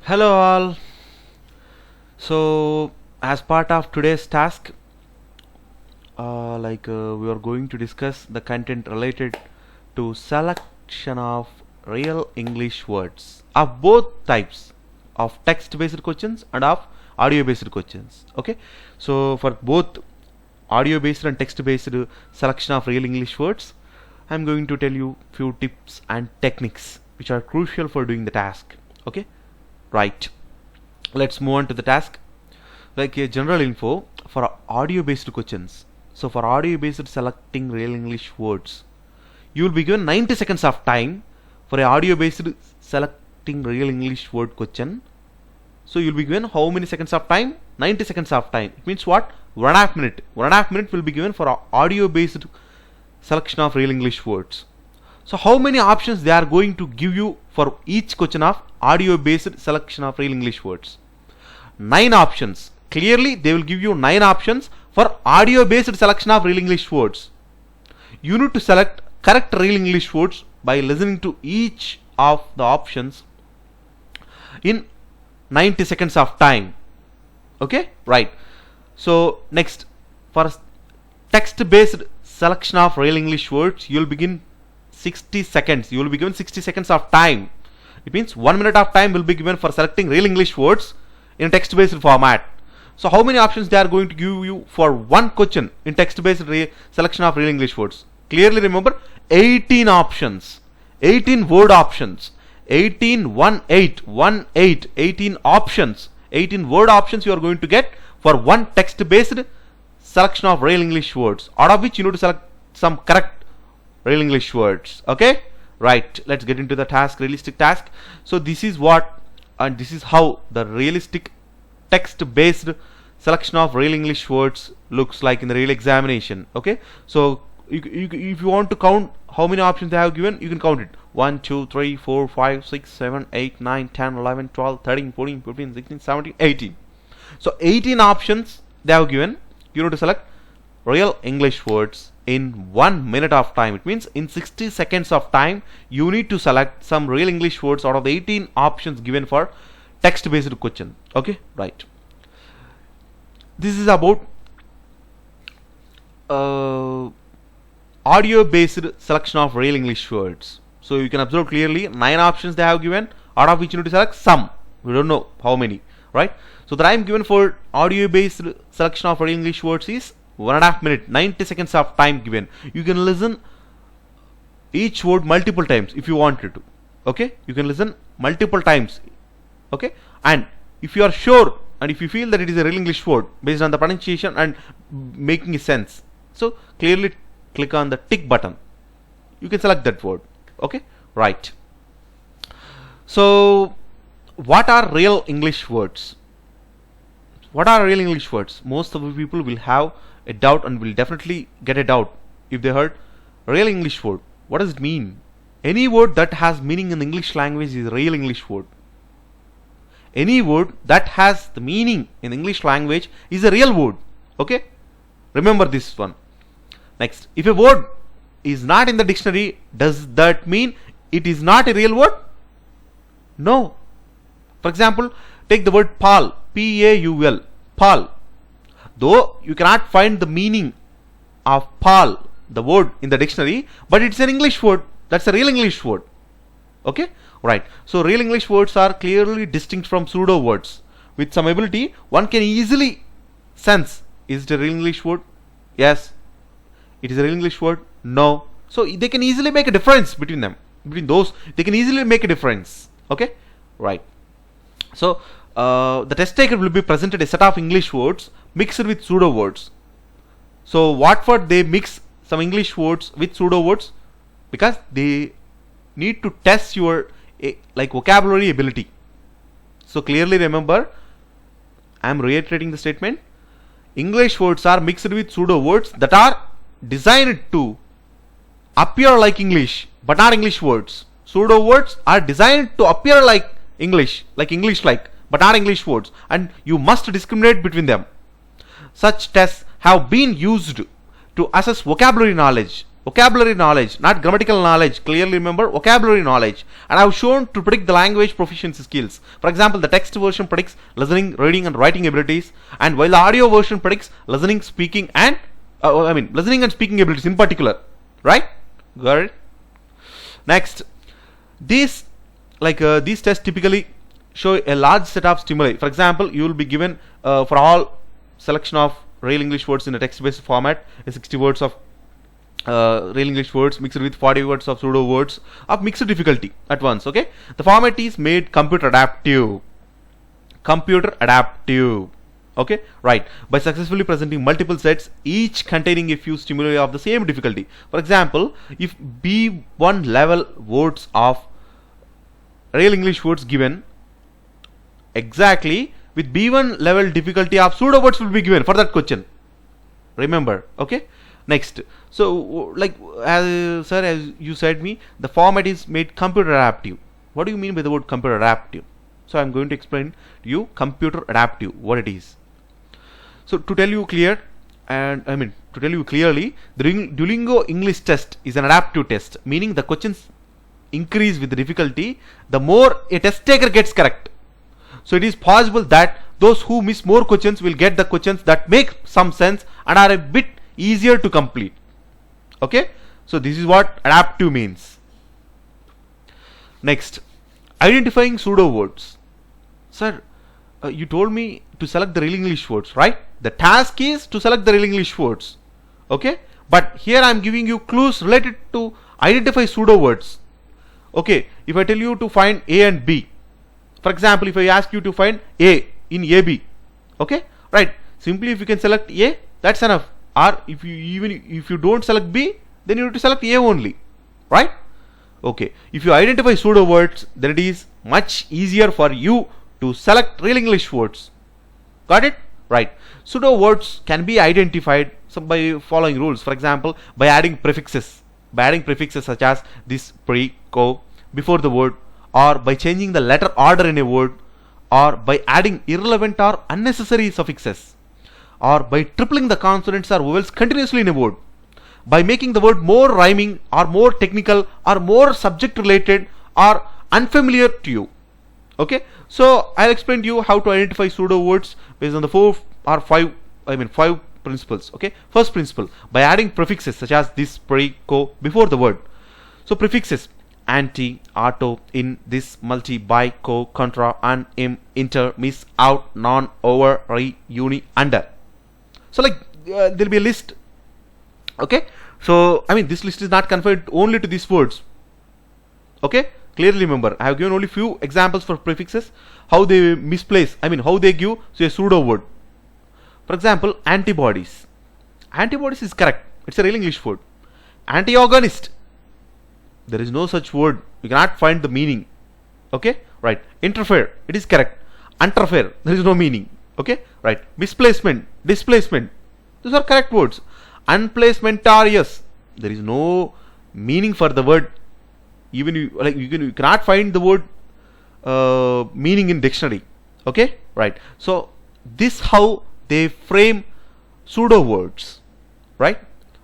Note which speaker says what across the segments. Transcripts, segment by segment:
Speaker 1: Hello all. So as part of today's task, we are going to discuss the content related to selection of real English words of both types of text based questions and of audio based questions. Okay, so for both audio based and text based selection of real English words, I'm going to tell you few tips and techniques which are crucial for doing the task. Okay, right, let's move on to the task. Like a general info for audio based questions. So for audio based selecting real English words, you will be given 90 seconds of time for a audio based selecting real English word question. So you will be given how many seconds of time? 90 seconds of time. It means what? 1.5 minute. 1.5 minute will be given for audio based selection of real English words. So how many options they are going to give you for each question of audio based selection of real English words? 9 options. Clearly they will give you 9 options for audio based selection of real English words. You need to select correct real English words by listening to each of the options in 90 seconds of time. Okay, right. So next, for text based selection of real English words, you will begin 60 seconds. You will be given 60 seconds of time. It means 1 minute of time will be given for selecting real English words in text based format. So how many options they are going to give you for one question in text based selection of real English words? Clearly remember, 18 options, 18 word options, 18 options, 18 word options you are going to get for one text based selection of real English words, out of which you need to select some correct real English words. Okay, right, let's get into the task, realistic task. So this is what and this is how the realistic text based selection of real English words looks like in the real examination. Okay, so if you want to count how many options they have given, you can count it: 1 2 3 4 5 6 7 8 9 10 11 12 13 14 15 16 17 18. So 18 options they have given. You need to select real English words in 1 minute of time. It means in 60 seconds of time you need to select some real English words out of the 18 options given for text based question. Okay, right. This is about audio based selection of real English words. So you can observe clearly 9 options they have given, out of which you need to select some. We don't know how many, right? So the time given for audio based selection of real English words is 1.5 minute, 90 seconds of time given. You can listen each word multiple times if you wanted to. Okay, you can listen multiple times. Okay, and if you are sure and if you feel that it is a real English word based on the pronunciation and making sense, so clearly click on the tick button. You can select that word. Okay, right. So what are real English words? What are real English words? Most of the people will have a doubt and will definitely get a doubt if they heard real English word. What does it mean? Any word that has meaning in the English language is a real English word. Any word that has the meaning in English language is a real word. Okay, remember this one. Next, if a word is not in the dictionary, does that mean it is not a real word? No. For example, take the word Paul, P-A-U-L, Paul. Though you cannot find the meaning of Paul, the word, in the dictionary, but it's an English word. That's a real English word. Okay, right. So real English words are clearly distinct from pseudo words. With some ability, one can easily sense, is it a real English word? Yes. It is a real English word? No. So they can easily make a difference between them. Between those, they can easily make a difference. Okay, right. So the test taker will be presented a set of English words mixed with pseudo words. So what for they mix some English words with pseudo words? Because they need to test your vocabulary ability. So clearly remember, I am reiterating the statement. English words are mixed with pseudo words that are designed to appear like English but not English words. Pseudo words are designed to appear like English but not English words, and you must discriminate between them. Such tests have been used to assess vocabulary knowledge vocabulary knowledge, not grammatical knowledge. Clearly remember vocabulary knowledge. And I have shown to predict the language proficiency skills. For example, the text version predicts listening, reading, and writing abilities, and while the audio version predicts listening, speaking, and listening and speaking abilities in particular. Right? Got it? Next, these tests typically show a large set of stimuli. For example, you will be given for all selection of real English words in a text-based format, 60 words of real English words mixed with 40 words of pseudo words of mixed difficulty at once. Okay, the format is made computer adaptive. Okay, right, by successfully presenting multiple sets, each containing a few stimuli of the same difficulty. For example, if B1 level words of real English words given, exactly with B1 level difficulty of pseudo words will be given for that question. Remember, okay? Next, so as you said me, the format is made computer adaptive. What do you mean by the word computer adaptive? So I'm going to explain to you computer adaptive, what it is. So to tell you clearly, the Duolingo English test is an adaptive test, meaning the questions increase with the difficulty the more a test taker gets correct. So it is possible that those who miss more questions will get the questions that make some sense and are a bit easier to complete. Okay, so this is what adaptive means. Next, identifying pseudo words. Sir, you told me to select the real English words, right? The task is to select the real English words. Okay, but here I am giving you clues related to identify pseudo words. Okay, if I tell you to find A and B, for example, if I ask you to find A in AB, okay, right, simply if you can select A, that's enough. Or if you don't select B, then you have to select A only, right? Okay, if you identify pseudo words, then it is much easier for you to select real English words. Got it? Right. Pseudo words can be identified by following rules. For example, by adding prefixes. By adding prefixes such as this, pre, co before the word, or by changing the letter order in a word, or by adding irrelevant or unnecessary suffixes, or by tripling the consonants or vowels continuously in a word, by making the word more rhyming or more technical or more subject related or unfamiliar to you. Okay, so I'll explain to you how to identify pseudo words based on the five principles. Okay, first principle, by adding prefixes such as this, pre, co before the word. So prefixes: anti, auto, in, this, multi, by, co, contra, un, im, inter, miss, out, non, over, re, uni, under. So there'll be a list. Okay, so this list is not confined only to these words. Okay, clearly remember, I have given only few examples for prefixes, how they misplace, how they give a pseudo word. For example, antibodies. Antibodies is correct, it's a real English word. Antagonist, there is no such word, you cannot find the meaning. Okay, right. Interfere, it is correct. Interfere, there is no meaning. Okay, right. Misplacement, displacement, these are correct words. Unplacementarious, there is no meaning for the word. Even you cannot find the word meaning in dictionary. Okay, right. So this how they frame pseudo words, right?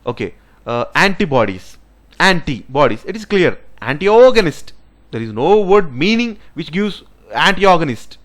Speaker 1: Okay, antibodies, antibodies, it is clear. Antagonist, there is no word meaning which gives antagonist,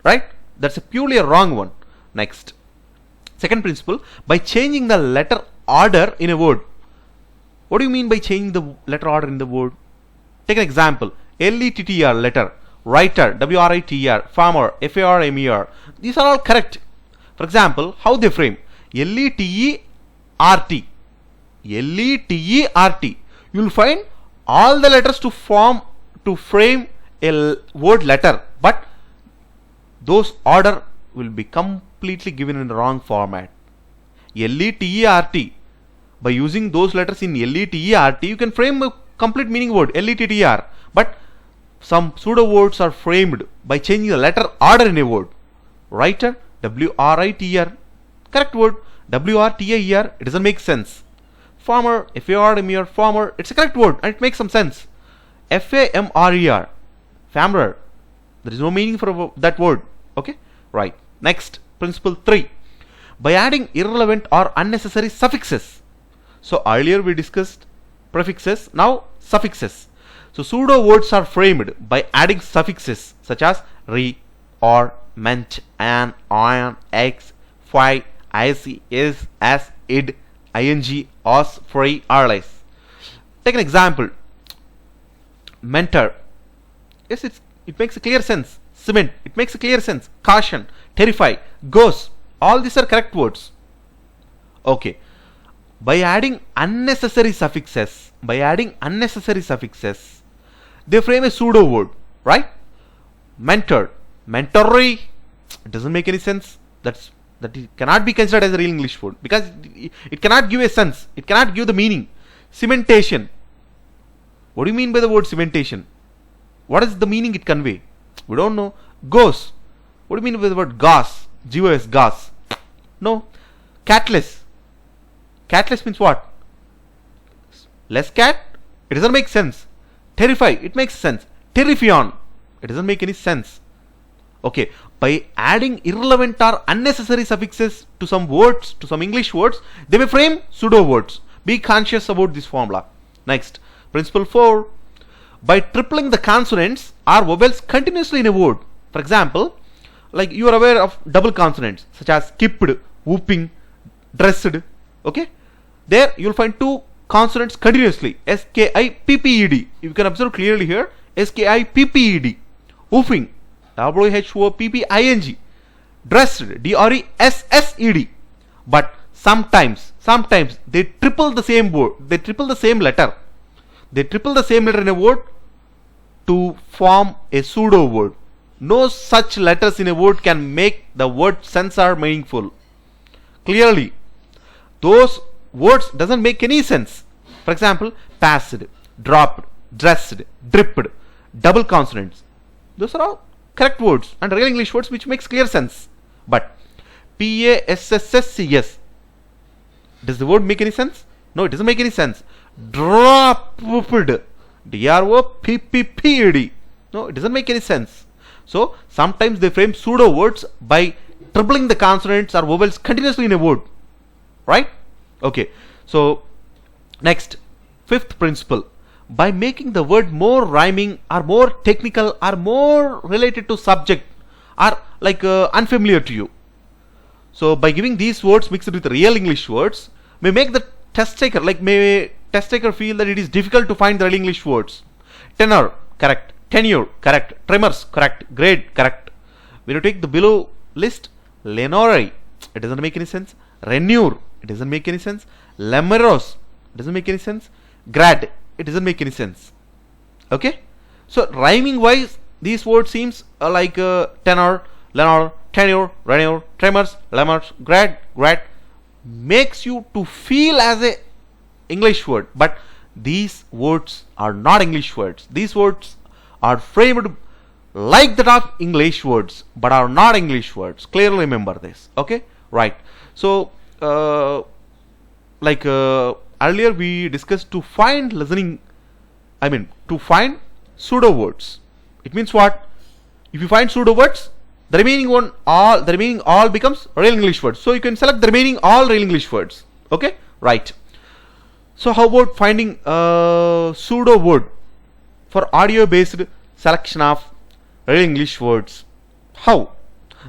Speaker 1: right? That's a purely a wrong one. Next, second principle, by changing the letter order in a word. What do you mean by changing the letter order in the word? Take an example. Letter, letter, writer, writer, farmer, farmer. These are all correct. For example, how they frame? Letert. Letert. You will find all the letters to frame a word letter, but those order will be completely given in the wrong format. Letert. By using those letters in letert, you can frame a complete meaning word, letter. But some pseudo words are framed by changing the letter order in a word. Writer, writer, correct word. Wrter, it doesn't make sense. Farmer, farmer, farmer, it's a correct word and it makes some sense. Famrer, farmer, there is no meaning for that word. Okay, right. Next, principle 3, by adding irrelevant or unnecessary suffixes. So earlier we discussed prefixes, now suffixes. So pseudo words are framed by adding suffixes such as re, or, ment, an, on, x, phi, ic, is, as, id, ing, os, free, or less. Take an example. Mentor. Yes, it makes a clear sense. Cement. It makes a clear sense. Caution. Terrify. Goes. All these are correct words. Okay. By adding unnecessary suffixes, they frame a pseudo word, right? Mentor. Mentory. It doesn't make any sense. That it cannot be considered as a real English word because it cannot give a sense. It cannot give the meaning. Cementation. What do you mean by the word cementation? What is the meaning it convey? We don't know. Gauze. What do you mean by the word gauze? G-O-S, gauze. No. Catless. Catless means what? Less cat? It doesn't make sense. Terrify. It makes sense. Terrifion. It doesn't make any sense. Okay. By adding irrelevant or unnecessary suffixes to some words, to some English words, they may frame pseudo words. Be conscious about this formula. Next. Principle 4. By tripling the consonants or vowels continuously in a word. For example, like you are aware of double consonants such as skipped, whooping, dressed. Okay, there you will find two consonants continuously. S-K-I-P-P-E-D. You can observe clearly here. S-K-I-P-P-E-D. Whooping. W-H-O-P-P-I-N-G. Dressed. D-R-E-S-S-E-D. But sometimes they triple the same word. They triple the same letter. They triple the same letter in a word to form a pseudo word. No such letters in a word can make the word sense or meaningful. Clearly, those words doesn't make any sense. For example, passed, dropped, dressed, dripped, double consonants. Those are all correct words and real English words which makes clear sense. But P-A-S-S-S-C-S, does the word make any sense? No, it doesn't make any sense. Dropped, D-R-O-P-P-P-E-D. No, it doesn't make any sense. So sometimes they frame pseudo words by tripling the consonants or vowels continuously in a word. Right? Okay. So next, fifth principle. By making the word more rhyming or more technical or more related to subject or like unfamiliar to you. So by giving these words mixed with real English words may make the test taker feel that it is difficult to find the real English words. Tenor, correct. Tenure, correct. Tremors, correct. Grade, correct. When you take the below list, Lenore, it doesn't make any sense. Renure, it doesn't make any sense. Lemeros, it doesn't make any sense. Grad, it doesn't make any sense. Okay? So rhyming wise, these words seems like tenor, Lenore, tenure, renure, tremors, lemurs, grad, makes you to feel as a English word, but these words are not English words. These words are framed like that of English words, but are not English words. Clearly remember this. Okay, right. So earlier we discussed to find to find pseudo words. It means what? If you find pseudo words, the remaining all becomes real English words. So you can select the remaining all real English words. Okay, right. So how about finding a pseudo word for audio based selection of real English words? How?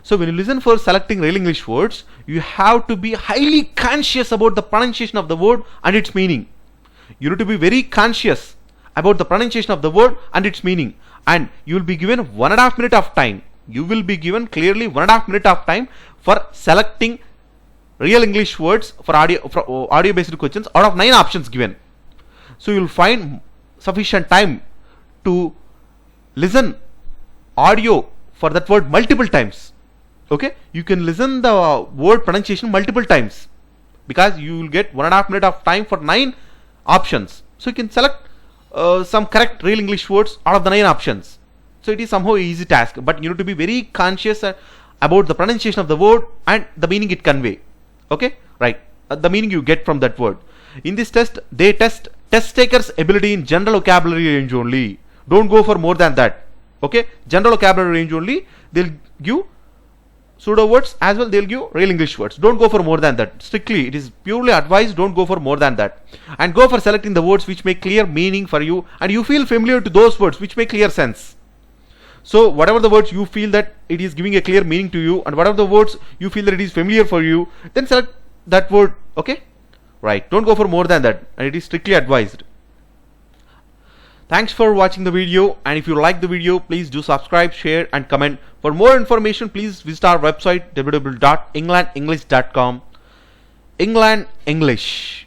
Speaker 1: So when you listen for selecting real English words, you have to be highly conscious about the pronunciation of the word and its meaning. You need to be very conscious about the pronunciation of the word and its meaning, and you will be given 1.5 minutes of time. You will be given clearly 1.5 minutes of time for selecting real English words for audio based questions out of 9 options given. So you will find sufficient time to listen audio for that word multiple times. Okay, you can listen the word pronunciation multiple times because you will get 1.5 minutes of time for 9 options. So you can select some correct real English words out of the 9 options. So it is somehow an easy task, but you need to be very conscious about the pronunciation of the word and the meaning it convey. Okay, right. The meaning you get from that word. In this test, they test takers' ability in general vocabulary range only. Don't go for more than that. Okay, general vocabulary range only. They'll give pseudo words as well, they'll give real English words. Don't go for more than that. Strictly, it is purely advised, don't go for more than that. And go for selecting the words which make clear meaning for you and you feel familiar to those words which make clear sense. So whatever the words you feel that it is giving a clear meaning to you, and whatever the words you feel that it is familiar for you, then select that word. Okay, right, don't go for more than that, and it is strictly advised. Thanks for watching the video, and if you like the video, please do subscribe, share and comment. For more information, please visit our website www.englandenglish.com. England English.